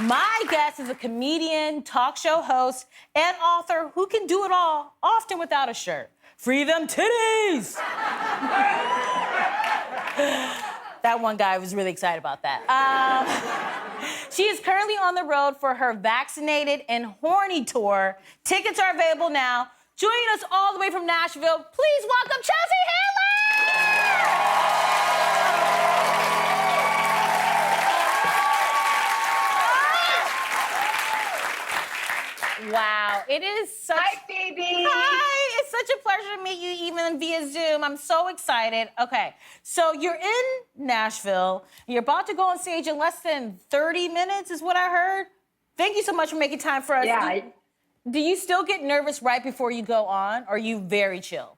My guest is a comedian, talk show host, and author who can do it all, often without a shirt. Free them titties! That one guy was really excited about that. She is currently on the road for her Vaccinated and Horny tour. Tickets are available now. Joining us all the way from Nashville, please welcome Chelsea Handler! Wow, it is such... Hi, Phoebe. Hi, it's such a pleasure to meet you even via Zoom. I'm so excited. Okay, so you're in Nashville. You're about to go on stage in less than 30 minutes is what I heard. Thank you so much for making time for us. Yeah. Do you still get nervous right before you go on, or are you very chill?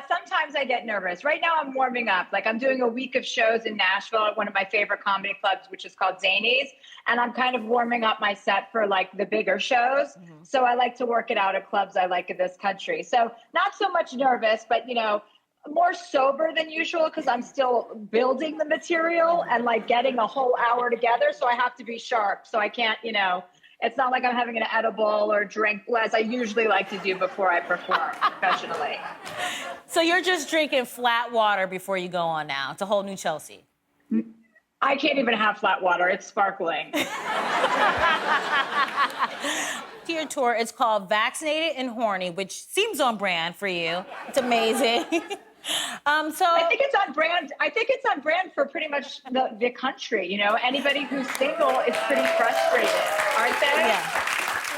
Sometimes I get nervous. Right now I'm warming up. Like I'm doing a week of shows in Nashville at one of my favorite comedy clubs, which is called Zanies. And I'm kind of warming up my set for like the bigger shows. Mm-hmm. So I like to work it out at clubs I like in this country. So not so much nervous, but you know, more sober than usual because I'm still building the material and like getting a whole hour together. So I have to be sharp. So I can't, you know, it's not like I'm having an edible or drink, as I usually like to do before I perform professionally. So you're just drinking flat water before you go on now. It's a whole new Chelsea. I can't even have flat water. It's sparkling. Your tour is called Vaccinated and Horny, which seems on brand for you. It's amazing. I think it's on brand. I think it's on brand for pretty much the country. You know, anybody who's single is pretty frustrated, aren't they? Yeah.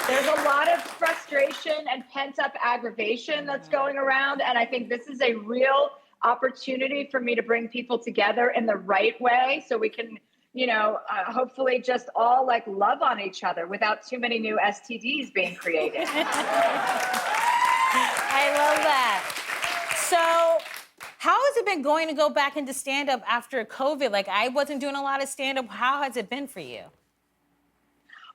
There's a lot of frustration and pent-up aggravation that's going around, and I think this is a real opportunity for me to bring people together in the right way so we can, you know, hopefully just all like love on each other without too many new STDs being created. I love that. So how has it been going to go back into stand-up after COVID? Like, I wasn't doing a lot of stand-up. How has it been for you?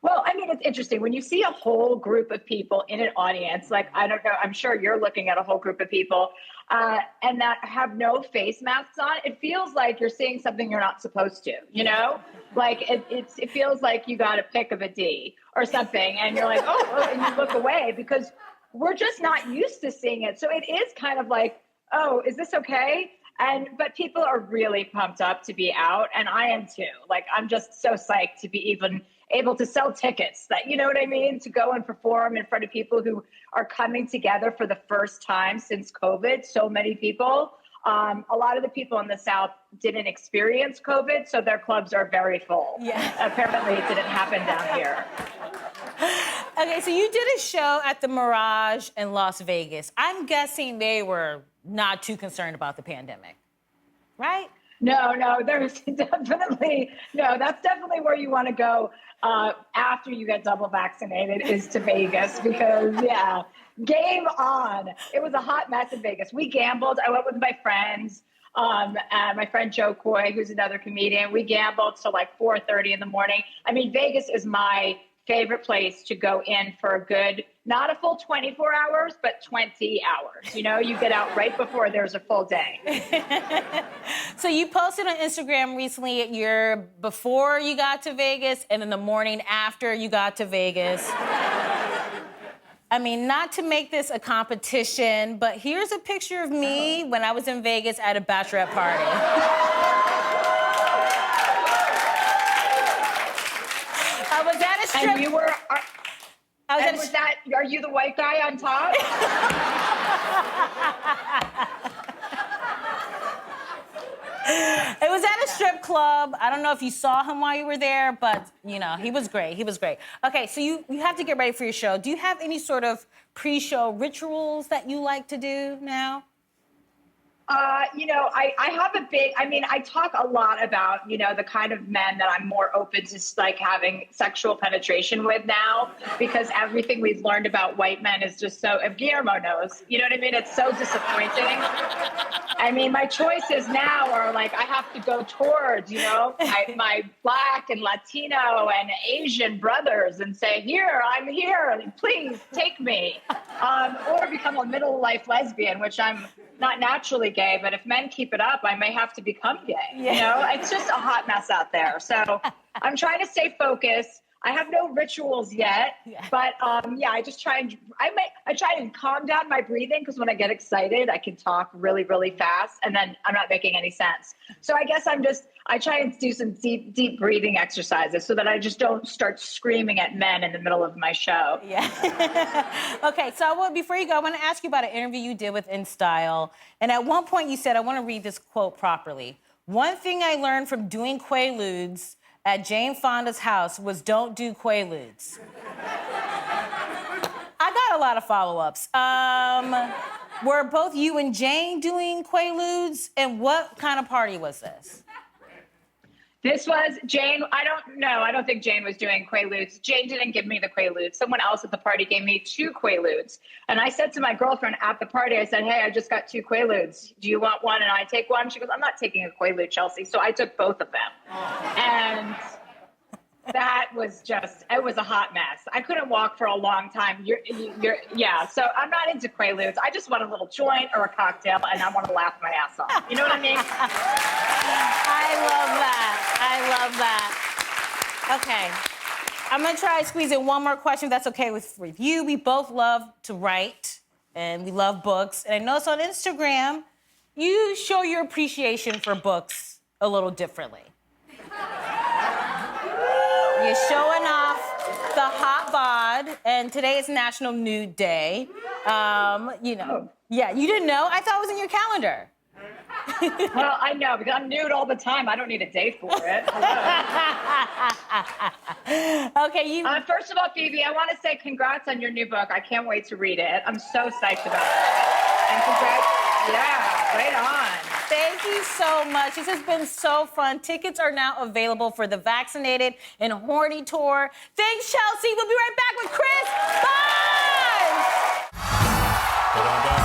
Well, I mean, it's interesting. When you see a whole group of people in an audience, like, I don't know, I'm sure you're looking at a whole group of people, and that have no face masks on, it feels like you're seeing something you're not supposed to, you know? Like, it feels like you got a pic of a D or something, and you're like, oh, and you look away because we're just not used to seeing it. So it is kind of like, oh, is this okay? But people are really pumped up to be out, and I am too. Like, I'm just so psyched to be even able to sell tickets, that, you know what I mean? To go and perform in front of people who are coming together for the first time since COVID. So many people. A lot of the people in the South didn't experience COVID, so their clubs are very full. Yeah. Apparently it didn't happen down here. Okay, so you did a show at the Mirage in Las Vegas. I'm guessing they were not too concerned about the pandemic, right? No, there's definitely, that's definitely where you want to go after you get double vaccinated is to Vegas because, yeah, game on. It was a hot mess in Vegas. We gambled. I went with my friends, and my friend Joe Coy, who's another comedian. We gambled till like 4:30 in the morning. I mean, Vegas is my favorite place to go in for a good, not a full 24 hours, but 20 hours. You know, you get out right before there's a full day. So you posted on Instagram recently before you got to Vegas and in the morning after you got to Vegas. I mean, not to make this a competition, but here's a picture of me when I was in Vegas at a bachelorette party. I was at a strip... And you were... are you the white guy on top? It was at a strip club. I don't know if you saw him while you were there, but, you know, he was great. He was great. Okay, so you have to get ready for your show. Do you have any sort of pre-show rituals that you like to do now? You know, I have I talk a lot about, you know, the kind of men that I'm more open to like having sexual penetration with now, because everything we've learned about white men is just so, if Guillermo knows, you know what I mean? It's so disappointing. I mean, my choices now are like, I have to go towards, you know, my Black and Latino and Asian brothers and say, here, I'm here, please take me. Or become a middle-life lesbian, which I'm not naturally gay, but if men keep it up, I may have to become gay. Yeah. You know, it's just a hot mess out there. So I'm trying to stay focused. I have no rituals yet, but I just try and I try and calm down my breathing, because when I get excited, I can talk really, really fast, and then I'm not making any sense. So I guess I try and do some deep breathing exercises so that I just don't start screaming at men in the middle of my show. Yeah. Okay, so before you go, I want to ask you about an interview you did with InStyle. And at one point you said, I want to read this quote properly. "One thing I learned from doing Quaaludes at Jane Fonda's house was don't do Quaaludes." I got a lot of follow-ups. Were both you and Jane doing Quaaludes? And what kind of party was this? This was Jane. I don't know. I don't think Jane was doing Quaaludes. Jane didn't give me the Quaaludes. Someone else at the party gave me 2 Quaaludes. And I said to my girlfriend at the party, I said, "Hey, I just got 2 Quaaludes. Do you want one and I take one?" She goes, "I'm not taking a Quaalude, Chelsea." So I took both of them. And that was it was a hot mess. I couldn't walk for a long time. So I'm not into Quaaludes. I just want a little joint or a cocktail, and I want to laugh my ass off. You know what I mean? I love that. Okay. I'm going to try to squeeze in one more question, if that's okay with you. We both love to write, and we love books. And I noticed on Instagram, you show your appreciation for books a little differently. You're showing off the hot bod, and today is National Nude Day. Yeah, you didn't know? I thought it was in your calendar. Well, I know, because I'm nude all the time. I don't need a day for it. Okay, First of all, Phoebe, I want to say congrats on your new book. I can't wait to read it. I'm so psyched about it. And congrats. Yeah, right on. Thank you so much. This has been so fun. Tickets are now available for the Vaccinated and Horny Tour. Thanks, Chelsea. We'll be right back with Chris. Bye!